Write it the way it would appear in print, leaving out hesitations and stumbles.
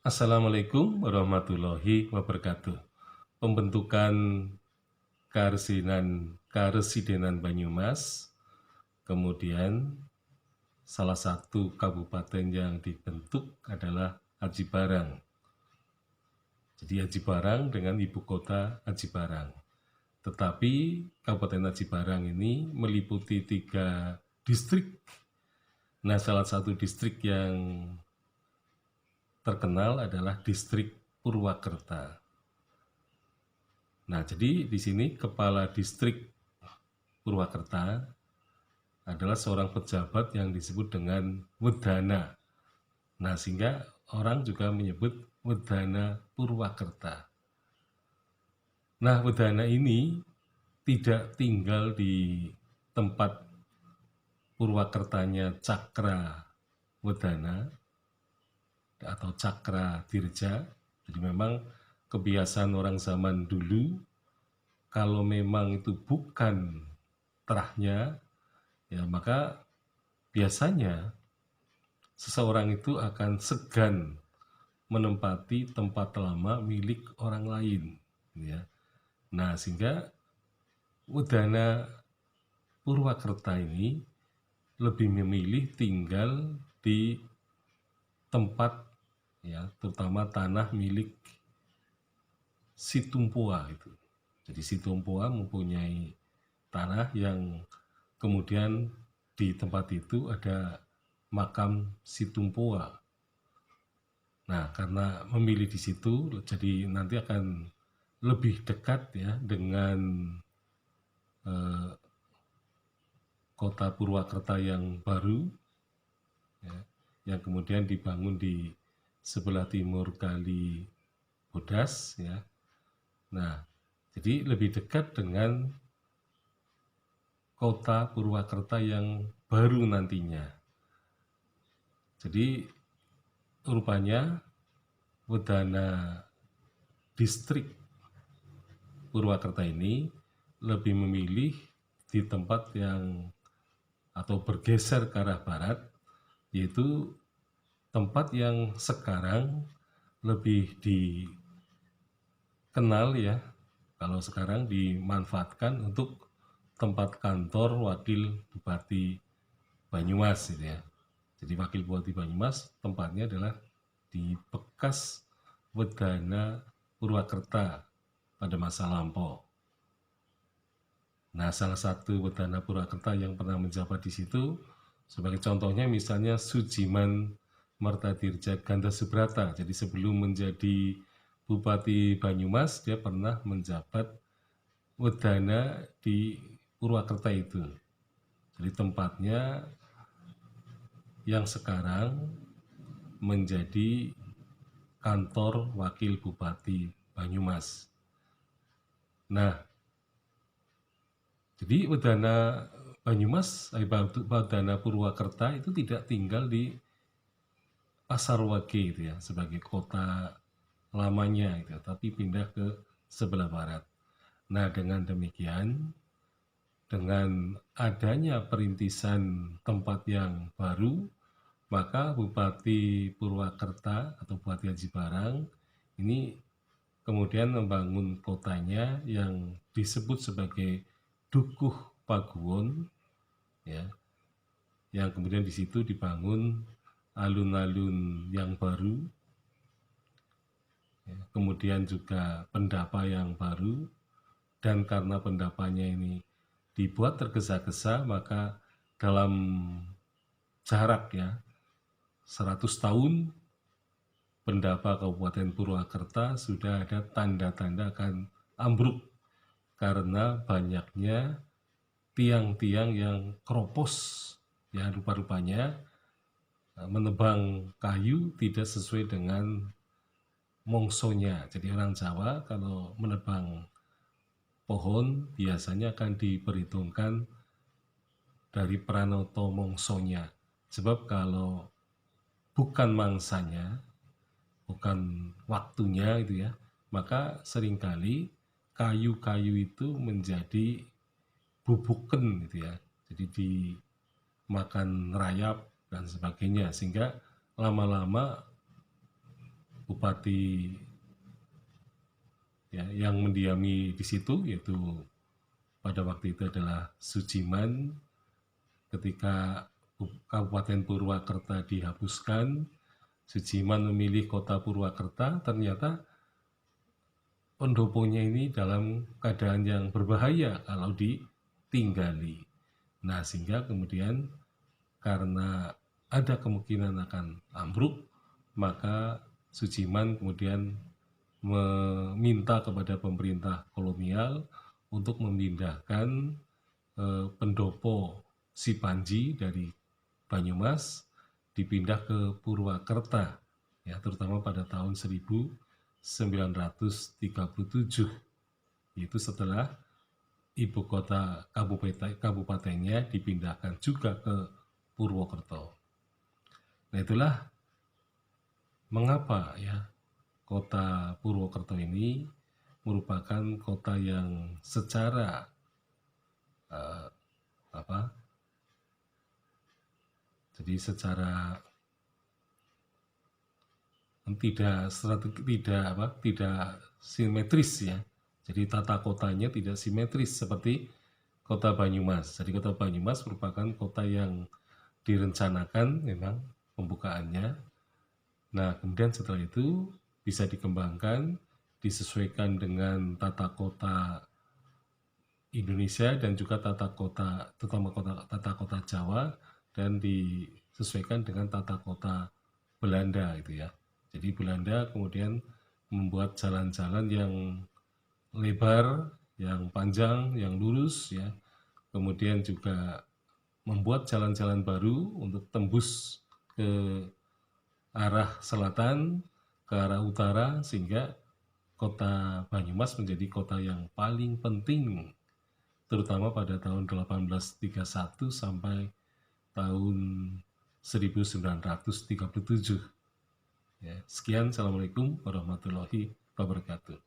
Assalamualaikum warahmatullahi wabarakatuh. Pembentukan Karesidenan Banyumas, kemudian salah satu kabupaten yang dibentuk adalah Aji Barang. Jadi Aji Barang dengan ibu kota Aji Barang. Tetapi Kabupaten Aji Barang ini meliputi 3 distrik. Nah, salah satu distrik yang terkenal adalah distrik Purwakerta. Nah, jadi di sini kepala distrik Purwakerta adalah seorang pejabat yang disebut dengan Wedana. Nah, sehingga orang juga menyebut Wedana Purwakerta. Nah, Wedana ini tidak tinggal di tempat Purwakertanya Cakra Wedana atau Cakra Dirja. Jadi memang kebiasaan orang zaman dulu, kalau memang itu bukan terahnya, ya maka biasanya seseorang itu akan segan menempati tempat lama milik orang lain, ya. Nah, sehingga Wedana Purwakerta ini lebih memilih tinggal di tempat, ya, terutama tanah milik Situmpua itu. Jadi Situmpua mempunyai tanah yang kemudian di tempat itu ada makam Situmpua. Nah, karena memilih di situ, jadi nanti akan lebih dekat ya dengan eh, kota Purwakerta yang baru, ya, yang kemudian dibangun di sebelah timur Kali Bodas, ya. Nah, jadi lebih dekat dengan kota Purwakerta yang baru nantinya. Jadi rupanya Wedana distrik Purwakerta ini lebih memilih di tempat yang atau bergeser ke arah barat, yaitu tempat yang sekarang lebih dikenal, ya, kalau sekarang dimanfaatkan untuk tempat kantor Wakil Bupati Banyumas, gitu ya. Jadi Wakil Bupati Banyumas tempatnya adalah di bekas Wedana Purwakerta pada masa lampau. Nah, salah satu Wedana Purwakerta yang pernah menjabat di situ, sebagai contohnya misalnya Sujiman Martadirja Ganda Subrata. Jadi sebelum menjadi Bupati Banyumas, dia pernah menjabat Wedana di Purwakerta itu. Jadi tempatnya yang sekarang menjadi kantor Wakil Bupati Banyumas. Nah, jadi Wedana Banyumas, Wedana Purwakerta itu tidak tinggal di Pasarwage itu ya, sebagai kota lamanya itu, tapi pindah ke sebelah barat. Nah, dengan demikian, dengan adanya perintisan tempat yang baru, maka Bupati Purwakerta atau Bupati Aji Barang ini kemudian membangun kotanya yang disebut sebagai Dukuh Paguwon, ya, yang kemudian di situ dibangun alun-alun yang baru, ya, kemudian juga pendapa yang baru, dan karena pendapanya ini dibuat tergesa-gesa, maka dalam jarak, ya, 100 tahun pendapa Kabupaten Purwakerta sudah ada tanda-tanda akan ambruk karena banyaknya tiang-tiang yang keropos, ya, rupa-rupanya menebang kayu tidak sesuai dengan mongsonya. Jadi orang Jawa kalau menebang pohon biasanya akan diperhitungkan dari pranoto mongsonya. Sebab kalau bukan mangsanya, bukan waktunya itu ya, maka seringkali kayu-kayu itu menjadi bubuken gitu ya. Jadi dimakan rayap dan sebagainya, sehingga lama-lama bupati ya, yang mendiami di situ, yaitu pada waktu itu adalah Sujiman. Ketika Kabupaten Purwakarta dihapuskan, Sujiman memilih kota Purwakarta. Ternyata pendoponya ini dalam keadaan yang berbahaya kalau ditinggali. Nah, sehingga kemudian karena ada kemungkinan akan ambruk, maka Sujiman kemudian meminta kepada pemerintah kolonial untuk memindahkan pendopo si Panji dari Banyumas dipindah ke Purwakarta, ya, terutama pada tahun 1937. Itu setelah ibu kota kabupatennya dipindahkan juga ke Purwokerto. Nah, itulah mengapa ya kota Purwokerto ini merupakan kota yang secara secara tidak simetris ya. Jadi tata kotanya tidak simetris seperti kota Banyumas. Jadi kota Banyumas merupakan kota yang direncanakan memang pembukaannya. Nah, kemudian setelah itu bisa dikembangkan, disesuaikan dengan tata kota Indonesia dan juga tata kota, terutama tata kota Jawa, dan disesuaikan dengan tata kota Belanda itu ya. Jadi Belanda kemudian membuat jalan-jalan yang lebar, yang panjang, yang lurus ya. Kemudian juga membuat jalan-jalan baru untuk tembus ke arah selatan, ke arah utara, sehingga kota Banyumas menjadi kota yang paling penting, terutama pada tahun 1831 sampai tahun 1937. Ya, sekian, Assalamualaikum warahmatullahi wabarakatuh.